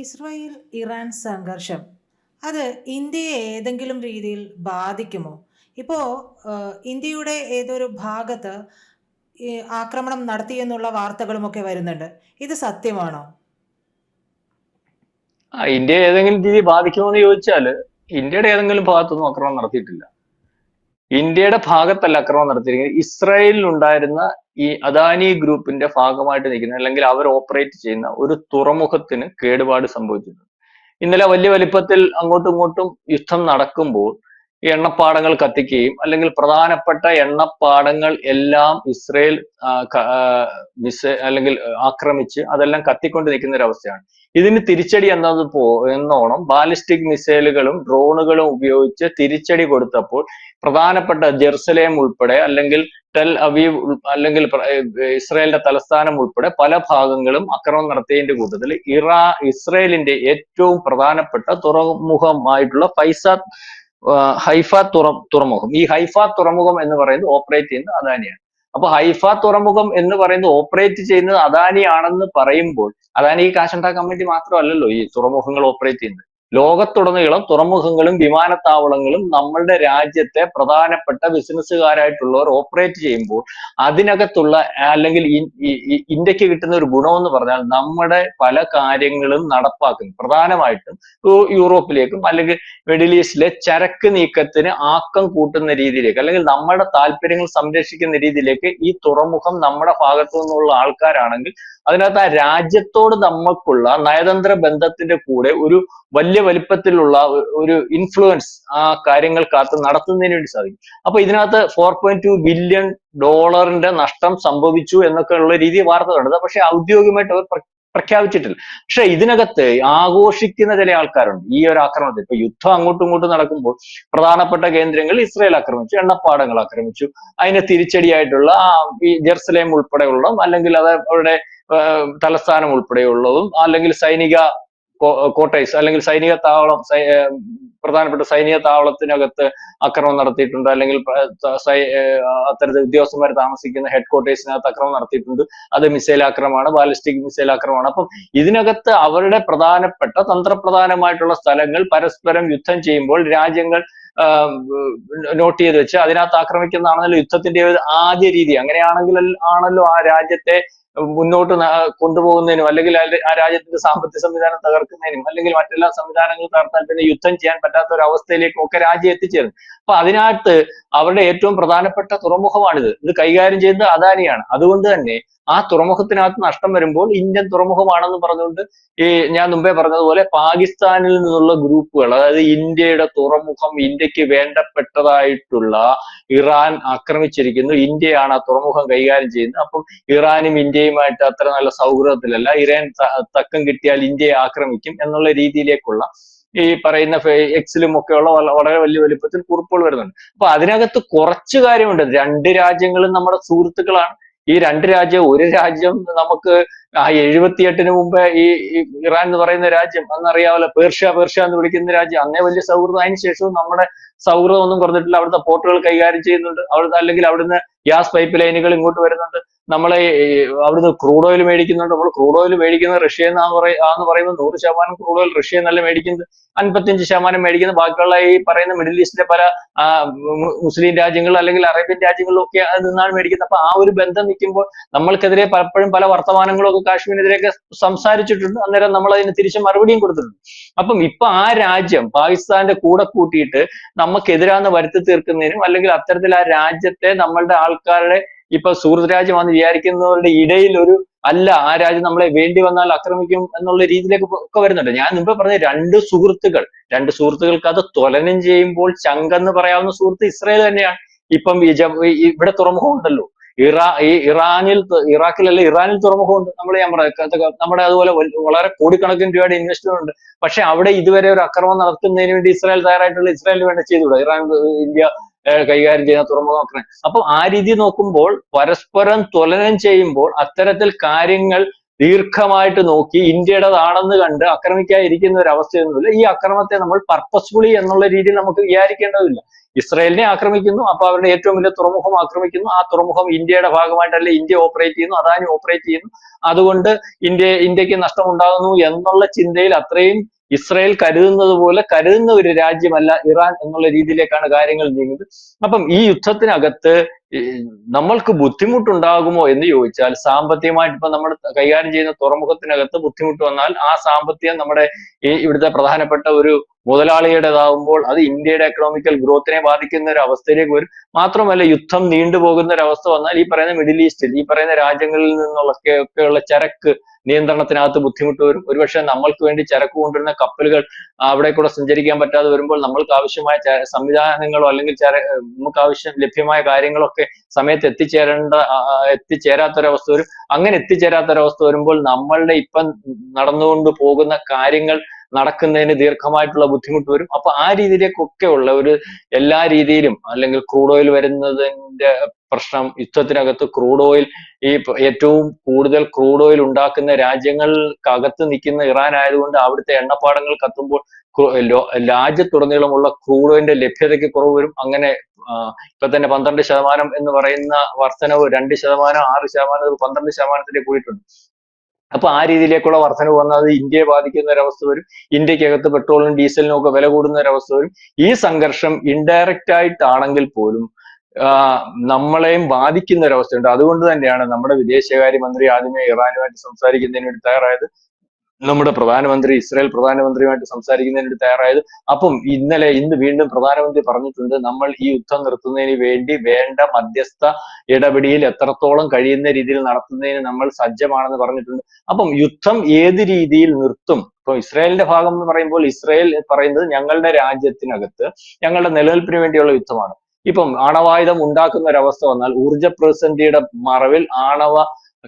Israel Iran സംഘർഷം അത് ഇന്ത്യയെ ഏതെങ്കിലും രീതിയിൽ ബാധിക്കുമോ? ഇപ്പോൾ ഇന്ത്യയുടെ ഏതൊരു ഭാഗത്ത് ആക്രമണം നടത്തിയെന്നുള്ള വാർത്തകളുമൊക്കെ വരുന്നുണ്ട്. ഇത് സത്യമാണോ? ഇന്ത്യ ഏതെങ്കിലും രീതി ബാധിക്കുമോ എന്ന് ചോദിച്ചാല് ഇന്ത്യയുടെ ഏതെങ്കിലും ഭാഗത്തൊന്നും ആക്രമണം നടത്തിയിട്ടില്ല. ഇന്ത്യയുടെ ഭാഗത്തല്ല ആക്രമണം നടത്തിയിരിക്കുന്നത്. ഇസ്രായേലിൽ ഉണ്ടായിരുന്ന ഈ അദാനി ഗ്രൂപ്പിന്റെ ഭാഗമായിട്ട് നിൽക്കുന്ന അല്ലെങ്കിൽ അവർ ഓപ്പറേറ്റ് ചെയ്യുന്ന ഒരു തുറമുഖത്തിന് കേടുപാട് സംഭവിച്ചിട്ടുണ്ട്. ഇന്നലെ വലിയ വലിപ്പത്തിൽ അങ്ങോട്ടും ഇങ്ങോട്ടും യുദ്ധം നടക്കുമ്പോൾ ഈ എണ്ണപ്പാടങ്ങൾ കത്തിക്കുകയും അല്ലെങ്കിൽ പ്രധാനപ്പെട്ട എണ്ണപ്പാടങ്ങൾ എല്ലാം ഇസ്രയേൽ അല്ലെങ്കിൽ ആക്രമിച്ച് അതെല്ലാം കത്തിക്കൊണ്ട് നിൽക്കുന്ന ഒരു അവസ്ഥയാണ്. ഇതിന് തിരിച്ചടി എന്നോണം ബാലിസ്റ്റിക് മിസൈലുകളും ഡ്രോണുകളും ഉപയോഗിച്ച് തിരിച്ചടി കൊടുത്തപ്പോൾ പ്രധാനപ്പെട്ട ജെറുസലേം ഉൾപ്പെടെ അല്ലെങ്കിൽ ടെൽ അവീവ് അല്ലെങ്കിൽ ഇസ്രായേലിന്റെ തലസ്ഥാനം ഉൾപ്പെടെ പല ഭാഗങ്ങളും ആക്രമണം നടത്തിയതിന്റെ കൂട്ടത്തിൽ ഇസ്രായേലിന്റെ ഏറ്റവും പ്രധാനപ്പെട്ട തുറമുഖമായിട്ടുള്ള ഹൈഫ തുറമുഖം, ഈ ഹൈഫ തുറമുഖം എന്ന് പറയുന്നത് ഓപ്പറേറ്റ് ചെയ്യുന്നത് അദാനിയാണ്. അപ്പൊ ഹൈഫ തുറമുഖം എന്ന് പറയുന്നത് ഓപ്പറേറ്റ് ചെയ്യുന്നത് അദാനിയാണെന്ന് പറയുമ്പോൾ അദാനി ഈ കാശുണ്ടാക്കാൻ വേണ്ടി മാത്രമല്ലല്ലോ ഈ തുറമുഖങ്ങൾ ഓപ്പറേറ്റ് ചെയ്യുന്നത്. ലോകത്തുടനീളം തുറമുഖങ്ങളും വിമാനത്താവളങ്ങളും നമ്മളുടെ രാജ്യത്തെ പ്രധാനപ്പെട്ട ബിസിനസ്സുകാരായിട്ടുള്ളവർ ഓപ്പറേറ്റ് ചെയ്യുമ്പോൾ അതിനകത്തുള്ള അല്ലെങ്കിൽ ഇന്ത്യക്ക് കിട്ടുന്ന ഒരു ഗുണമെന്ന് പറഞ്ഞാൽ നമ്മുടെ പല കാര്യങ്ങളും നടപ്പാക്കും. പ്രധാനമായിട്ടും യൂറോപ്പിലേക്കും അല്ലെങ്കിൽ മിഡിൽ ഈസ്റ്റിലെ ചരക്ക് നീക്കത്തിന് ആക്കം കൂട്ടുന്ന രീതിയിലേക്ക് അല്ലെങ്കിൽ നമ്മുടെ താല്പര്യങ്ങൾ സംരക്ഷിക്കുന്ന രീതിയിലേക്ക് ഈ തുറമുഖം നമ്മുടെ ഭാഗത്തു നിന്നുള്ള ആൾക്കാരാണെങ്കിൽ അതിനകത്ത് ആ രാജ്യത്തോട് നമുക്കുള്ള നയതന്ത്ര ബന്ധത്തിന്റെ കൂടെ ഒരു വലിയ വലിപ്പത്തിലുള്ള ഒരു ഇൻഫ്ലുവൻസ് ആ കാര്യങ്ങൾക്കകത്ത് നടത്തുന്നതിന് വേണ്ടി സാധിക്കും. അപ്പൊ ഇതിനകത്ത് 4.2 ബില്യൺ ഡോളറിന്റെ നഷ്ടം സംഭവിച്ചു എന്നൊക്കെ ഉള്ള രീതി വാർത്ത കണ്ടത്. പക്ഷെ ഔദ്യോഗികമായിട്ട് അവർ പ്രഖ്യാപിച്ചിട്ടില്ല. പക്ഷെ ഇതിനകത്ത് ആഘോഷിക്കുന്ന ചില ആൾക്കാരുണ്ട് ഈ ഒരു ആക്രമണത്തിൽ. ഇപ്പൊ യുദ്ധം അങ്ങോട്ടും ഇങ്ങോട്ടും നടക്കുമ്പോൾ പ്രധാനപ്പെട്ട കേന്ദ്രങ്ങൾ ഇസ്രായേൽ ആക്രമിച്ചു, എണ്ണപ്പാടങ്ങൾ ആക്രമിച്ചു, അതിന് തിരിച്ചടിയായിട്ടുള്ള ഈ ജെറുസലേം ഉൾപ്പെടെയുള്ള അല്ലെങ്കിൽ അത് അവരുടെ തലസ്ഥാനം ഉൾപ്പെടെയുള്ളതും അല്ലെങ്കിൽ സൈനിക കോട്ടേഴ്സ് അല്ലെങ്കിൽ സൈനിക താവളം, പ്രധാനപ്പെട്ട സൈനിക താവളത്തിനകത്ത് ആക്രമണം നടത്തിയിട്ടുണ്ട്, അല്ലെങ്കിൽ അത്തരത്തിൽ ഉദ്യോഗസ്ഥന്മാർ താമസിക്കുന്ന ഹെഡ് ക്വാർട്ടേഴ്സിനകത്ത് ആക്രമണം നടത്തിയിട്ടുണ്ട്. അത് മിസൈൽ ആക്രമണമാണ്, ബാലിസ്റ്റിക് മിസൈൽ ആക്രമണമാണ്. അപ്പം ഇതിനകത്ത് അവരുടെ പ്രധാനപ്പെട്ട തന്ത്രപ്രധാനമായിട്ടുള്ള സ്ഥലങ്ങൾ പരസ്പരം യുദ്ധം ചെയ്യുമ്പോൾ രാജ്യങ്ങൾ നോട്ട് ചെയ്ത് വെച്ച് അതിനകത്ത് ആക്രമിക്കുന്നതാണല്ലോ യുദ്ധത്തിന്റെ ആദ്യ രീതി. ആണല്ലോ ആ രാജ്യത്തെ മുന്നോട്ട് കൊണ്ടുപോകുന്നതിനും അല്ലെങ്കിൽ ആ രാജ്യത്തിന്റെ സാമ്പത്തിക സംവിധാനം തകർക്കുന്നതിനും അല്ലെങ്കിൽ മറ്റെല്ലാ സംവിധാനങ്ങളും തകർത്താൽ പിന്നെ യുദ്ധം ചെയ്യാൻ പറ്റാത്ത ഒരു അവസ്ഥയിലേക്കും ഒക്കെ രാജ്യം എത്തിച്ചേർന്നു. അപ്പൊ അതിനകത്ത് അവരുടെ ഏറ്റവും പ്രധാനപ്പെട്ട തുറമുഖമാണിത്. ഇത് കൈകാര്യം ചെയ്യുന്നത് അദാനിയാണ്. അതുകൊണ്ട് തന്നെ ആ തുറമുഖത്തിനകത്ത് നഷ്ടം വരുമ്പോൾ ഇന്ത്യൻ തുറമുഖമാണെന്ന് പറഞ്ഞുകൊണ്ട് ഈ ഞാൻ മുമ്പേ പറഞ്ഞതുപോലെ പാകിസ്ഥാനിൽ നിന്നുള്ള ഗ്രൂപ്പുകൾ, അതായത് ഇന്ത്യയുടെ തുറമുഖം, ഇന്ത്യക്ക് വേണ്ടപ്പെട്ടതായിട്ടുള്ള ഇറാൻ ആക്രമിച്ചിരിക്കുന്നു, ഇന്ത്യയാണ് ആ തുറമുഖം കൈകാര്യം ചെയ്യുന്നത്, അപ്പം ഇറാനും ഇന്ത്യയുമായിട്ട് അത്ര നല്ല സൗഹൃദത്തിലല്ല, ഇറാൻ തക്കം കിട്ടിയാൽ ഇന്ത്യയെ ആക്രമിക്കും എന്നുള്ള രീതിയിലേക്കുള്ള ഈ പറയുന്ന എക്സിലും ഒക്കെയുള്ള വളരെ വലിയ വലിപ്പത്തിൽ കുറിപ്പുകൾ വരുന്നുണ്ട്. അപ്പൊ അതിനകത്ത് കുറച്ച് കാര്യമുണ്ട്. രണ്ട് രാജ്യങ്ങളും നമ്മുടെ സുഹൃത്തുക്കളാണ്. ഈ രണ്ട് രാജ്യം, ഒരു രാജ്യം നമുക്ക് 78-ന് മുമ്പ് ഈ ഇറാൻ എന്ന് പറയുന്ന രാജ്യം അന്നറിയാമല്ലോ, പേർഷ്യ എന്ന് വിളിക്കുന്ന രാജ്യം, അന്നേ വലിയ സൗഹൃദം. അതിന് ശേഷവും നമ്മുടെ സൗഹൃദം ഒന്നും കുറഞ്ഞിട്ടില്ല. അവിടുത്തെ പോർട്ടുകൾ കൈകാര്യം ചെയ്യുന്നുണ്ട്, അല്ലെങ്കിൽ അവിടുന്ന് ഗ്യാസ് പൈപ്പ് ലൈനുകൾ ഇങ്ങോട്ട് വരുന്നുണ്ട്, നമ്മളെ അവിടുന്ന് ക്രൂഡ് ഓയിൽ മേടിക്കുന്നുണ്ട്. നമ്മൾ ക്രൂഡ് ഓയിൽ മേടിക്കുന്നത് റഷ്യ ആന്ന് പറയുമ്പോൾ 100% ക്രൂഡ് ഓയിൽ റഷ്യ എന്നല്ല മേടിക്കുന്നത്, 55% മേടിക്കുന്നത് ബാക്കിയുള്ള ഈ പറയുന്ന മിഡിൽ ഈസ്റ്റിലെ പല മുസ്ലിം രാജ്യങ്ങൾ അല്ലെങ്കിൽ അറേബ്യൻ രാജ്യങ്ങളിലും ഒക്കെ അതിൽ നിന്നാണ് മേടിക്കുന്നത്. അപ്പൊ ആ ഒരു ബന്ധം നിൽക്കുമ്പോൾ നമ്മൾക്കെതിരെ പലപ്പോഴും പല വർത്തമാനങ്ങളും ഒക്കെ കാശ്മീരിനെതിരെയൊക്കെ സംസാരിച്ചിട്ടുണ്ട്. അന്നേരം നമ്മൾ അതിന് തിരിച്ച് മറുപടിയും കൊടുത്തിട്ടുണ്ട്. അപ്പം ഇപ്പൊ ആ രാജ്യം പാകിസ്ഥാന്റെ കൂടെ കൂട്ടിയിട്ട് നമുക്കെതിരാന്ന് വരുത്തി തീർക്കുന്നതിനും അല്ലെങ്കിൽ അത്തരത്തിൽ ആ രാജ്യത്തെ നമ്മളുടെ ആൾക്കാരുടെ ഇപ്പൊ സുഹൃത്ത് രാജ്യമാണെന്ന് വിചാരിക്കുന്നവരുടെ ഇടയിൽ ആ രാജ്യം നമ്മളെ വേണ്ടി വന്നാൽ ആക്രമിക്കും എന്നുള്ള രീതിയിലേക്ക് ഒക്കെ വരുന്നുണ്ട്. ഞാൻ മുമ്പേ പറഞ്ഞ രണ്ട് സുഹൃത്തുക്കൾക്ക് അത് തുലനം ചെയ്യുമ്പോൾ ചങ്കെന്ന് പറയാവുന്ന സുഹൃത്ത് ഇസ്രായേൽ തന്നെയാണ്. ഇപ്പം ഇവിടെ തുറമുഖം ഉണ്ടല്ലോ, ഇറാഖിലല്ല ഇറാനിൽ തുറമുഖമുണ്ട്. ഞാൻ പറയാം, നമ്മുടെ അതുപോലെ വളരെ കോടിക്കണക്കിന് രൂപയുടെ ഇൻവെസ്റ്റ്മെന്റ് ഉണ്ട്. പക്ഷെ അവിടെ ഇതുവരെ ഒരു ആക്രമണം നടത്തുന്നതിന് വേണ്ടി ഇസ്രായേൽ തയ്യാറായിട്ടുള്ള ഇസ്രായേലിന് വേണ്ടി ചെയ്തുകൂടാ? ഇന്ത്യ കൈകാര്യം ചെയ്യുന്ന തുറമുഖം. അപ്പൊ ആ രീതി നോക്കുമ്പോൾ പരസ്പരം തുലനം ചെയ്യുമ്പോൾ അത്തരത്തിൽ കാര്യങ്ങൾ ദീർഘമായിട്ട് നോക്കി ഇന്ത്യയുടേതാണെന്ന് കണ്ട് ആക്രമിക്കാതിരിക്കുന്ന ഒരു അവസ്ഥയൊന്നുമില്ല. ഈ ആക്രമണത്തെ നമ്മൾ പർപ്പസ്ഫുള്ളി എന്നുള്ള രീതിയിൽ നമുക്ക് വിചാരിക്കേണ്ടതില്ല. ഇസ്രായേലിനെ ആക്രമിക്കുന്നു. അപ്പൊ അവരുടെ ഏറ്റവും വലിയ തുറമുഖം ആക്രമിക്കുന്നു. ആ തുറമുഖം ഇന്ത്യയുടെ ഭാഗമായിട്ടല്ല, ഇന്ത്യ ഓപ്പറേറ്റ് ചെയ്യുന്നു, അദാനി ഓപ്പറേറ്റ് ചെയ്യുന്നു. അതുകൊണ്ട് ഇന്ത്യക്ക് നഷ്ടമുണ്ടാകുന്നു എന്നുള്ള ചിന്തയിൽ അത്രയും ഇസ്രായേൽ കരുതുന്നത് പോലെ കരുതുന്ന ഒരു രാജ്യമല്ല ഇറാൻ എന്നുള്ള രീതിയിലേക്കാണ് കാര്യങ്ങൾ നീങ്ങുന്നത്. അപ്പം ഈ യുദ്ധത്തിനകത്ത് നമ്മൾക്ക് ബുദ്ധിമുട്ടുണ്ടാകുമോ എന്ന് ചോദിച്ചാൽ, സാമ്പത്തികമായിട്ട് ഇപ്പൊ നമ്മൾ കൈകാര്യം ചെയ്യുന്ന തുറമുഖത്തിനകത്ത് ബുദ്ധിമുട്ട് വന്നാൽ ആ സാമ്പത്തികം നമ്മുടെ ഇവിടുത്തെ പ്രധാനപ്പെട്ട ഒരു മുതലാളിയുടേതാകുമ്പോൾ അത് ഇന്ത്യയുടെ എക്കണോമിക്കൽ ഗ്രോത്തിനെ ബാധിക്കുന്ന ഒരു അവസ്ഥയിലേക്ക് വരും. മാത്രമല്ല, യുദ്ധം നീണ്ടുപോകുന്ന ഒരു അവസ്ഥ വന്നാൽ ഈ പറയുന്ന മിഡിൽ ഈസ്റ്റിൽ, ഈ പറയുന്ന രാജ്യങ്ങളിൽ നിന്നുള്ളൊക്കെയുള്ള ചരക്ക് നിയന്ത്രണത്തിനകത്ത് ബുദ്ധിമുട്ട് വരും. ഒരുപക്ഷെ നമ്മൾക്ക് വേണ്ടി ചരക്ക് കൊണ്ടുവരുന്ന കപ്പലുകൾ അവിടെ കൂടെ സഞ്ചരിക്കാൻ പറ്റാതെ വരുമ്പോൾ നമ്മൾക്ക് ആവശ്യമായ സംവിധാനങ്ങളോ അല്ലെങ്കിൽ നമുക്ക് ആവശ്യം ലഭ്യമായ കാര്യങ്ങളൊക്കെ സമയത്ത് എത്തിച്ചേരാത്തൊരവസ്ഥ വരും. അങ്ങനെ എത്തിച്ചേരാത്തൊരവസ്ഥ വരുമ്പോൾ നമ്മളുടെ ഇപ്പം നടന്നുകൊണ്ട് പോകുന്ന കാര്യങ്ങൾ നടക്കുന്നതിന് ദീർഘമായിട്ടുള്ള ബുദ്ധിമുട്ട് വരും. അപ്പൊ ആ രീതിയിലേക്കൊക്കെ ഉള്ള ഒരു എല്ലാ രീതിയിലും, അല്ലെങ്കിൽ ക്രൂഡ് ഓയിൽ വരുന്നതിന്റെ പ്രശ്നം, യുദ്ധത്തിനകത്ത് ക്രൂഡ് ഓയിൽ, ഈ ഏറ്റവും കൂടുതൽ ക്രൂഡ് ഓയിൽ ഉണ്ടാക്കുന്ന രാജ്യങ്ങൾക്കകത്ത് നിൽക്കുന്ന ഇറാൻ ആയതുകൊണ്ട് അവിടുത്തെ എണ്ണപ്പാടങ്ങൾ കത്തുമ്പോൾ രാജ്യത്തുടനീളമുള്ള ക്രൂഡ് ഓയിലിന്റെ ലഭ്യതയ്ക്ക് കുറവ് വരും. അങ്ങനെ ഇപ്പൊ തന്നെ 12% എന്ന് പറയുന്ന വർധനവ് 2%, 6%, 12%ത്തിലേക്ക് പോയിട്ടുണ്ട്. അപ്പൊ ആ രീതിയിലേക്കുള്ള വർധനവ് വന്നാൽ അത് ഇന്ത്യയെ ബാധിക്കുന്ന ഒരവസ്ഥ വരും. ഇന്ത്യക്കകത്ത് പെട്രോളിനും ഡീസലിനും ഒക്കെ വില കൂടുന്ന ഒരവസ്ഥ വരും. ഈ സംഘർഷം ഇൻഡയറക്റ്റ് ആയിട്ടാണെങ്കിൽ പോലും നമ്മളെയും ബാധിക്കുന്ന ഒരവസ്ഥയുണ്ട്. അതുകൊണ്ട് തന്നെയാണ് നമ്മുടെ വിദേശകാര്യമന്ത്രി ആദ്യമേ ഇറാനുമായിട്ട് സംസാരിക്കുന്നതിന് വേണ്ടി തയ്യാറായത്. നമ്മുടെ ഇസ്രായേൽ പ്രധാനമന്ത്രിയുമായിട്ട് സംസാരിക്കുന്നതിന് വേണ്ടി തയ്യാറായത്. അപ്പം ഇന്ന് വീണ്ടും പ്രധാനമന്ത്രി പറഞ്ഞിട്ടുണ്ട്, നമ്മൾ ഈ യുദ്ധം നിർത്തുന്നതിന് വേണ്ടി വേണ്ട മധ്യസ്ഥ ഇടപെടൽ എത്രത്തോളം കഴിയുന്ന രീതിയിൽ നടത്തുന്നതിന് നമ്മൾ സജ്ജമാണെന്ന് പറഞ്ഞിട്ടുണ്ട്. അപ്പം യുദ്ധം ഏത് രീതിയിൽ നിർത്തും? ഇപ്പൊ ഇസ്രായേലിന്റെ ഭാഗം എന്ന് പറയുമ്പോൾ ഇസ്രായേൽ പറയുന്നത് ഞങ്ങളുടെ രാജ്യത്തിനകത്ത് ഞങ്ങളുടെ നിലനിൽപ്പിന് വേണ്ടിയുള്ള യുദ്ധമാണ്. ഇപ്പം ആണവായുധം ഉണ്ടാക്കുന്ന ഒരവസ്ഥ വന്നാൽ ഊർജ പ്രതിസന്ധിയുടെ മറവിൽ ആണവ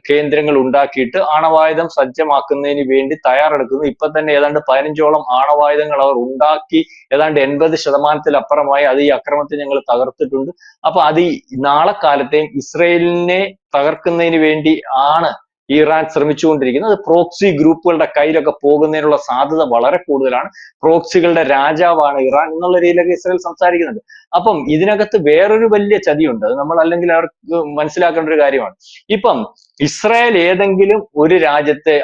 കേന്ദ്രങ്ങൾ ഉണ്ടാക്കിയിട്ട് ആണവായുധം സജ്ജമാക്കുന്നതിന് വേണ്ടി തയ്യാറെടുക്കുന്നു. ഇപ്പൊ തന്നെ ഏതാണ്ട് 15ഓളം ആണവായുധങ്ങൾ അവർ ഉണ്ടാക്കി ഏതാണ്ട് 80%-ത്തിലപ്പുറമായി അത് ഈ ആക്രമണത്തിൽ ഞങ്ങൾ തകർത്തിട്ടുണ്ട്. അപ്പൊ അത് നാളെ കാലത്തെയും ഇസ്രയേലിനെ തകർക്കുന്നതിന് വേണ്ടി ആണ് ഇറാൻ ശ്രമിച്ചുകൊണ്ടിരിക്കുന്നത്. അത് പ്രോക്സി ഗ്രൂപ്പുകളുടെ കയ്യിലൊക്കെ പോകുന്നതിനുള്ള സാധ്യത വളരെ കൂടുതലാണ്. പ്രോക്സികളുടെ രാജാവാണ് ഇറാൻ എന്നുള്ള രീതിയിലൊക്കെ ഇസ്രയേൽ സംസാരിക്കുന്നുണ്ട്. അപ്പം ഇതിനകത്ത് വേറൊരു വലിയ ചതിയുണ്ട്. അത് നമ്മൾ അല്ലെങ്കിൽ അവർക്ക് മനസ്സിലാക്കേണ്ട ഒരു കാര്യമാണ്. ഇപ്പം ഇസ്രായേൽ ഏതെങ്കിലും ഒരു രാജ്യത്തെ,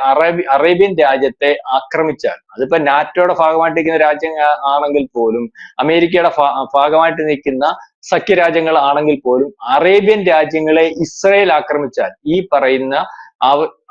അറേബ്യൻ രാജ്യത്തെ ആക്രമിച്ചാൽ, അതിപ്പോ നാറ്റോയുടെ ഭാഗമായിട്ട് നിൽക്കുന്ന രാജ്യം ആണെങ്കിൽ പോലും, അമേരിക്കയുടെ ഭാഗമായിട്ട് നിൽക്കുന്ന സഖ്യരാജ്യങ്ങൾ ആണെങ്കിൽ പോലും, അറേബ്യൻ രാജ്യങ്ങളെ ഇസ്രായേൽ ആക്രമിച്ചാൽ ഈ പറയുന്ന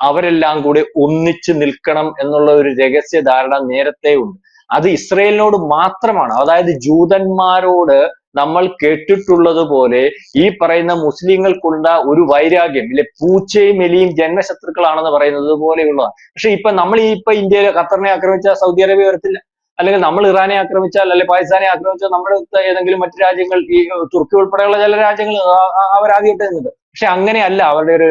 അവരെല്ലാം കൂടി ഒന്നിച്ചു നിൽക്കണം എന്നുള്ള ഒരു രഹസ്യ ധാരണ നേരത്തെ ഉണ്ട്. അത് ഇസ്രായേലിനോട് മാത്രമാണ്. അതായത് ജൂതന്മാരോട് നമ്മൾ കേട്ടിട്ടുള്ളത് പോലെ ഈ പറയുന്ന മുസ്ലിങ്ങൾക്കുള്ള ഒരു വൈരാഗ്യം, ഇല്ലെ പൂച്ചയും എലിയും ജന്മശത്രുക്കളാണെന്ന് പറയുന്നത് പോലെയുള്ളതാണ്. പക്ഷെ നമ്മൾ ഇന്ത്യയിലെ ഖത്തറിനെ ആക്രമിച്ചാൽ സൗദി അറേബ്യ വരത്തില്ല, അല്ലെങ്കിൽ നമ്മൾ ഇറാനെ ആക്രമിച്ചാൽ, അല്ലെങ്കിൽ പാകിസ്ഥാനെ ആക്രമിച്ചാൽ നമ്മുടെ ഏതെങ്കിലും മറ്റു രാജ്യങ്ങൾ, ഈ തുർക്കി ഉൾപ്പെടെയുള്ള ചില രാജ്യങ്ങൾ അവരാദ്യമായിട്ട് നിന്നത്. പക്ഷെ അങ്ങനെയല്ല അവരുടെ ഒരു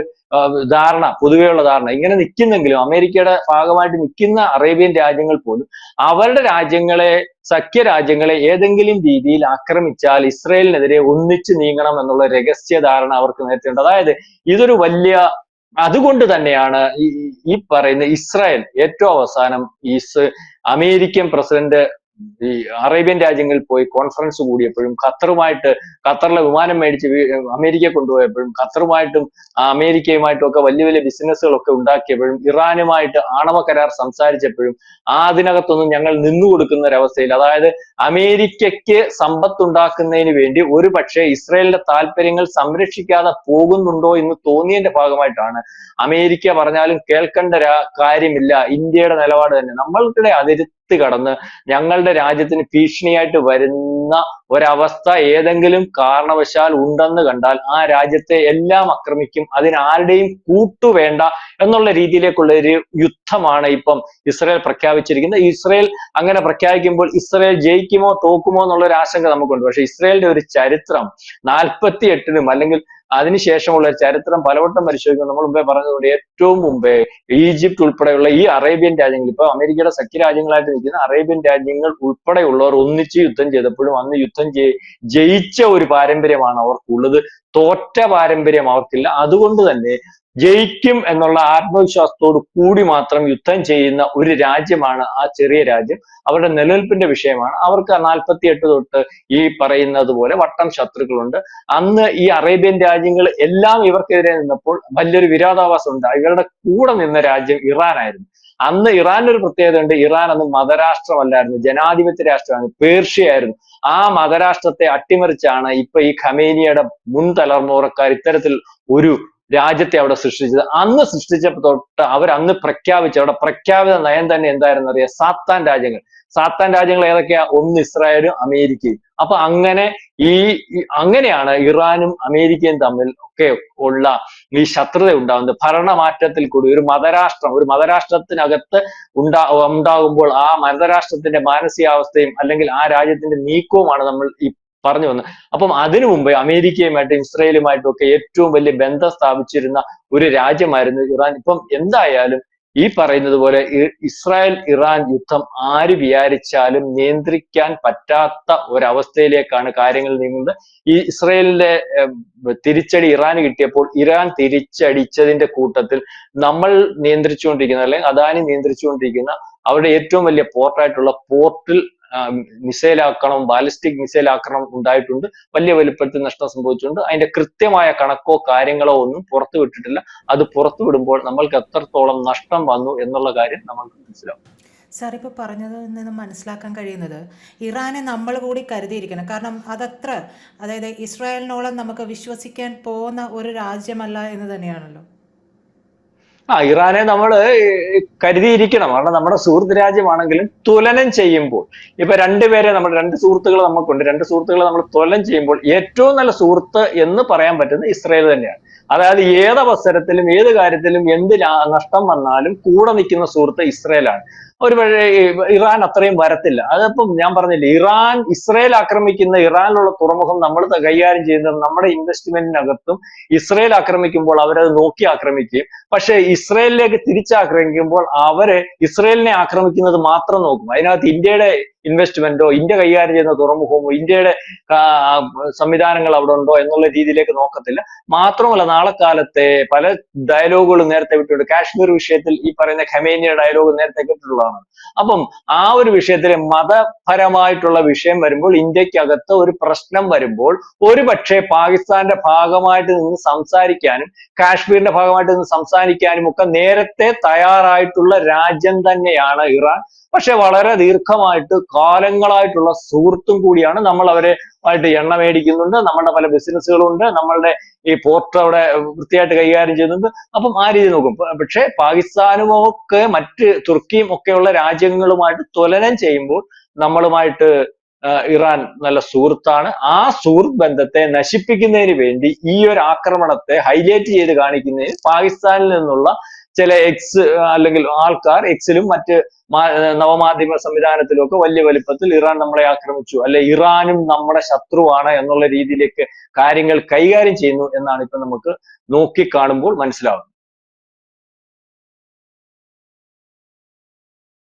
ധാരണ, പൊതുവെയുള്ള ധാരണ. ഇങ്ങനെ നിൽക്കുന്നെങ്കിലും അമേരിക്കയുടെ ഭാഗമായിട്ട് നിൽക്കുന്ന അറേബ്യൻ രാജ്യങ്ങൾ പോലും അവരുടെ രാജ്യങ്ങളെ, സഖ്യരാജ്യങ്ങളെ ഏതെങ്കിലും രീതിയിൽ ആക്രമിച്ചാൽ ഇസ്രായേലിനെതിരെ ഒന്നിച്ചു നീങ്ങണം എന്നുള്ള രഹസ്യ ധാരണ അവർക്ക് നേരത്തെ ഉണ്ട്. അതായത് ഇതൊരു വലിയ, അതുകൊണ്ട് തന്നെയാണ് ഈ പറയുന്ന ഇസ്രായേൽ ഏറ്റവും അവസാനം അമേരിക്കൻ പ്രസിഡന്റ് ഈ അറേബ്യൻ രാജ്യങ്ങളിൽ പോയി കോൺഫറൻസ് കൂടിയപ്പോഴും, ഖത്തറിലെ വിമാനം മേടിച്ച് അമേരിക്ക കൊണ്ടുപോയപ്പോഴും, അമേരിക്കയുമായിട്ടും ഒക്കെ വലിയ വലിയ ബിസിനസ്സുകളൊക്കെ ഉണ്ടാക്കിയപ്പോഴും, ഇറാനുമായിട്ട് ആണവ കരാർ സംസാരിച്ചപ്പോഴും അതിനകത്തൊന്നും ഞങ്ങൾ നിന്നു കൊടുക്കുന്ന ഒരവസ്ഥയിൽ, അതായത് അമേരിക്കയ്ക്ക് സമ്പത്തുണ്ടാക്കുന്നതിന് വേണ്ടി ഒരു പക്ഷേ ഇസ്രായേലിന്റെ താല്പര്യങ്ങൾ സംരക്ഷിക്കാതെ പോകുന്നുണ്ടോ എന്ന് തോന്നിയതിന്റെ ഭാഗമായിട്ടാണ് അമേരിക്ക പറഞ്ഞാലും കേൾക്കേണ്ട കാര്യമില്ല, ഇന്ത്യയുടെ നിലപാട് തന്നെ, നമ്മൾക്കിടെ അതിരുത്തി കടന്ന് ഞങ്ങളുടെ രാജ്യത്തിന് ഭീഷണിയായിട്ട് വരുന്ന ഒരവസ്ഥ ഏതെങ്കിലും കാരണവശാൽ ഉണ്ടെന്ന് കണ്ടാൽ ആ രാജ്യത്തെ എല്ലാം ആക്രമിക്കും, അതിനാരുടെയും കൂട്ടുവേണ്ട എന്നുള്ള രീതിയിലേക്കുള്ള ഒരു യുദ്ധമാണ് ഇപ്പം ഇസ്രായേൽ പ്രഖ്യാപിച്ചിരിക്കുന്നത്. ഇസ്രായേൽ അങ്ങനെ പ്രഖ്യാപിക്കുമ്പോൾ ഇസ്രായേൽ ജയിക്കുമോ തോക്കുമോ എന്നുള്ള ഒരു ആശങ്ക നമുക്കുണ്ട്. പക്ഷെ ഇസ്രായേലിന്റെ ഒരു ചരിത്രം 48-നും അല്ലെങ്കിൽ അതിനുശേഷമുള്ള ചരിത്രം പലവട്ടം പരിശോധിക്കുമ്പോൾ നമ്മൾ മുമ്പേ പറഞ്ഞതുകൊണ്ട് ഏറ്റവും മുമ്പേ ഈജിപ്ത് ഉൾപ്പെടെയുള്ള ഈ അറേബ്യൻ രാജ്യങ്ങൾ, ഇപ്പൊ അമേരിക്കയുടെ സഖ്യരാജ്യങ്ങളായിട്ട് നിൽക്കുന്ന അറേബ്യൻ രാജ്യങ്ങൾ ഉൾപ്പെടെയുള്ളവർ ഒന്നിച്ച് യുദ്ധം ചെയ്തപ്പോഴും അന്ന് യുദ്ധം ജയിച്ച ഒരു പാരമ്പര്യമാണ് അവർക്കുള്ളത്, തോറ്റ പാരമ്പര്യം അവർക്കില്ല. അതുകൊണ്ട് തന്നെ ജയിക്കും എന്നുള്ള ആത്മവിശ്വാസത്തോട് കൂടി മാത്രം യുദ്ധം ചെയ്യുന്ന ഒരു രാജ്യമാണ് ആ ചെറിയ രാജ്യം. അവരുടെ നിലനിൽപ്പിന്റെ വിഷയമാണ്. അവർക്ക് 48 തൊട്ട് ഈ പറയുന്നത് പോലെ വട്ടം ശത്രുക്കളുണ്ട്. അന്ന് ഈ അറേബ്യൻ രാജ്യങ്ങൾ എല്ലാം ഇവർക്കെതിരെ നിന്നപ്പോൾ വലിയൊരു വിരോധാഭാസം ഉണ്ട്. ഇവരുടെ കൂടെ നിന്ന രാജ്യം ഇറാനായിരുന്നു. അന്ന് ഇറാന്റെ ഒരു പ്രത്യേകത ഉണ്ട്. ഇറാൻ അന്ന് മതരാഷ്ട്രമല്ലായിരുന്നു, ജനാധിപത്യ രാഷ്ട്രമാണ്, പേർഷ്യയായിരുന്നു. ആ മതരാഷ്ട്രത്തെ അട്ടിമറിച്ചാണ് ഇപ്പൊ ഈ ഖമേനിയുടെ മുൻ തലമുറക്കാർ ഇത്തരത്തിൽ ഒരു രാജ്യത്തെ അവിടെ സൃഷ്ടിച്ചത്. അന്ന് സൃഷ്ടിച്ചപ്പോ തൊട്ട് അവർ അന്ന് പ്രഖ്യാപിച്ച അവിടെ പ്രഖ്യാപിത നയം തന്നെ എന്തായിരുന്നു അറിയാം? സാത്താൻ രാജ്യങ്ങൾ. സാത്താൻ രാജ്യങ്ങൾ ഏതൊക്കെയാ? ഒന്ന് ഇസ്രായേലും അമേരിക്കയും. അപ്പൊ അങ്ങനെ അങ്ങനെയാണ് ഇറാനും അമേരിക്കയും തമ്മിൽ ഒക്കെ ഉള്ള ഈ ശത്രുത ഉണ്ടാകുന്നത്. ഭരണമാറ്റത്തിൽ കൂടി ഒരു മതരാഷ്ട്രത്തിനകത്ത് ഉണ്ടാകുമ്പോൾ ആ മതരാഷ്ട്രത്തിന്റെ മാനസികാവസ്ഥയും അല്ലെങ്കിൽ ആ രാജ്യത്തിന്റെ നീക്കവുമാണ് നമ്മൾ ഈ പറഞ്ഞു വന്നത്. അപ്പം അതിനു മുമ്പ് അമേരിക്കയുമായിട്ടും ഇസ്രയേലുമായിട്ടും ഒക്കെ ഏറ്റവും വലിയ ബന്ധം സ്ഥാപിച്ചിരുന്ന ഒരു രാജ്യമായിരുന്നു ഇറാൻ. ഇപ്പം എന്തായാലും ഈ പറയുന്നത് പോലെ ഇസ്രായേൽ ഇറാൻ യുദ്ധം ആര് വിചാരിച്ചാലും നിയന്ത്രിക്കാൻ പറ്റാത്ത ഒരവസ്ഥയിലേക്കാണ് കാര്യങ്ങൾ നീങ്ങുന്നത്. ഈ ഇസ്രായേലിന്റെ തിരിച്ചടി ഇറാന് കിട്ടിയപ്പോൾ ഇറാൻ തിരിച്ചടിച്ചതിന്റെ കൂട്ടത്തിൽ നമ്മൾ നിയന്ത്രിച്ചുകൊണ്ടിരിക്കുന്ന അല്ലെങ്കിൽ അദാനി നിയന്ത്രിച്ചുകൊണ്ടിരിക്കുന്ന അവരുടെ ഏറ്റവും വലിയ പോർട്ടായിട്ടുള്ള പോർട്ടിൽ മിസൈൽ ആക്രമണം, ബാലിസ്റ്റിക് മിസൈൽ ആക്രമണം ഉണ്ടായിട്ടുണ്ട്. വലിയ വലുപ്പത്തിൽ നഷ്ടം സംഭവിച്ചിട്ടുണ്ട്. അതിന്റെ കൃത്യമായ കണക്കോ കാര്യങ്ങളോ ഒന്നും പുറത്തു വിട്ടിട്ടില്ല. അത് പുറത്തു വിടുമ്പോൾ നമ്മൾക്ക് എത്രത്തോളം നഷ്ടം വന്നു എന്നുള്ള കാര്യം നമ്മൾക്ക് മനസ്സിലാവും. സാർ ഇപ്പോൾ പറഞ്ഞതിൽ നിന്ന് മനസ്സിലാക്കാൻ കഴിയുന്നത് ഇറാനെ നമ്മൾ കൂടി കരുതിയിരിക്കണം. കാരണം അതായത് ഇസ്രായേലിനോളം നമുക്ക് വിശ്വസിക്കാൻ പോകുന്ന ഒരു രാജ്യമല്ല എന്ന് തന്നെയാണല്ലോ. ഇറാനെ നമ്മൾ കരുതിയിരിക്കണം. കാരണം നമ്മുടെ സുഹൃത്ത് രാജ്യമാണെങ്കിലും തുലനം ചെയ്യുമ്പോൾ ഇപ്പൊ രണ്ട് സുഹൃത്തുക്കൾ നമുക്കുണ്ട്. രണ്ട് സുഹൃത്തുക്കളെ നമ്മൾ തുലനം ചെയ്യുമ്പോൾ ഏറ്റവും നല്ല സുഹൃത്ത് എന്ന് പറയാൻ പറ്റുന്നത് ഇസ്രായേൽ തന്നെയാണ്. അതായത് ഏതവസരത്തിലും ഏത് കാര്യത്തിലും എന്ത് നഷ്ടം വന്നാലും കൂടെ നിൽക്കുന്ന സുഹൃത്ത് ഇസ്രായേലാണ്. ഒരു ഇറാൻ അത്രയും വരത്തില്ല. അതിപ്പം ഞാൻ പറഞ്ഞില്ലേ, ഇസ്രായേൽ ആക്രമിക്കുന്ന ഇറാനിലുള്ള തുറമുഖം നമ്മൾ കൈകാര്യം ചെയ്യുന്നത് നമ്മുടെ ഇൻവെസ്റ്റ്മെന്റിനകത്തും ഇസ്രായേൽ ആക്രമിക്കുമ്പോൾ അവരത് നോക്കി ആക്രമിക്കുകയും, പക്ഷെ ഇസ്രായേലിലേക്ക് തിരിച്ചാക്രമിക്കുമ്പോൾ അവര് ഇസ്രായേലിനെ ആക്രമിക്കുന്നത് മാത്രം നോക്കും. അതിനകത്ത് ഇന്ത്യയുടെ ഇൻവെസ്റ്റ്മെന്റോ ഇന്ത്യ കൈകാര്യം ചെയ്യുന്ന തുറമുഖമോ ഇന്ത്യയുടെ സംവിധാനങ്ങൾ അവിടെ ഉണ്ടോ എന്നുള്ള രീതിയിലേക്ക് നോക്കത്തില്ല. മാത്രമല്ല നാളെ കാലത്തെ പല ഡയലോഗുകളും നേരത്തെ വിട്ടിട്ടുണ്ട്. കാശ്മീർ വിഷയത്തിൽ ഈ പറയുന്ന ഖമേനിയുടെ ഡയലോഗ് നേരത്തെ കേട്ടിട്ടുള്ളതാണ്. അപ്പം ആ ഒരു വിഷയത്തിൽ മതപരമായിട്ടുള്ള വിഷയം വരുമ്പോൾ, ഇന്ത്യക്കകത്ത് ഒരു പ്രശ്നം വരുമ്പോൾ ഒരുപക്ഷെ പാകിസ്ഥാന്റെ ഭാഗമായിട്ട് നിന്ന് സംസാരിക്കാനും കാശ്മീരിന്റെ ഭാഗമായിട്ട് നിന്ന് സംസാരിക്കാനും ഒക്കെ നേരത്തെ തയ്യാറായിട്ടുള്ള രാജ്യം തന്നെയാണ് ഇറാൻ. പക്ഷെ വളരെ ദീർഘമായിട്ട് കാലങ്ങളായിട്ടുള്ള സുഹൃത്തും കൂടിയാണ്. നമ്മൾ അവരെ ആയിട്ട് എണ്ണ മേടിക്കുന്നുണ്ട്, നമ്മളുടെ പല ബിസിനസ്സുകളുണ്ട്, നമ്മളുടെ ഈ പോർട്ട് അവിടെ വൃത്തിയായിട്ട് കൈകാര്യം ചെയ്യുന്നുണ്ട്. അപ്പം ആ രീതി നോക്കും. പക്ഷെ പാകിസ്ഥാനുമൊക്കെ മറ്റ് തുർക്കിയും ഒക്കെയുള്ള രാജ്യങ്ങളുമായിട്ട് തുലനം ചെയ്യുമ്പോൾ നമ്മളുമായിട്ട് ഇറാൻ നല്ല സുഹൃത്താണ്. ആ സുഹൃത്ത് ബന്ധത്തെ നശിപ്പിക്കുന്നതിന് വേണ്ടി ഈ ഒരു ആക്രമണത്തെ ഹൈലൈറ്റ് ചെയ്ത് കാണിക്കുന്നതിന് പാകിസ്ഥാനിൽ നിന്നുള്ള ചില അല്ലെങ്കിൽ ആൾക്കാർ എക്സിലും മറ്റ് നവമാധ്യമ സംവിധാനത്തിലും ഒക്കെ വലിയ വലിപ്പത്തിൽ ഇറാൻ നമ്മളെ ആക്രമിച്ചു, അല്ലെ ഇറാനും നമ്മുടെ ശത്രുവാണ് എന്നുള്ള രീതിയിലേക്ക് കാര്യങ്ങൾ കൈകാര്യം ചെയ്യുന്നു എന്നാണ് ഇപ്പൊ നമുക്ക് നോക്കിക്കാണുമ്പോൾ മനസ്സിലാവുന്നത്.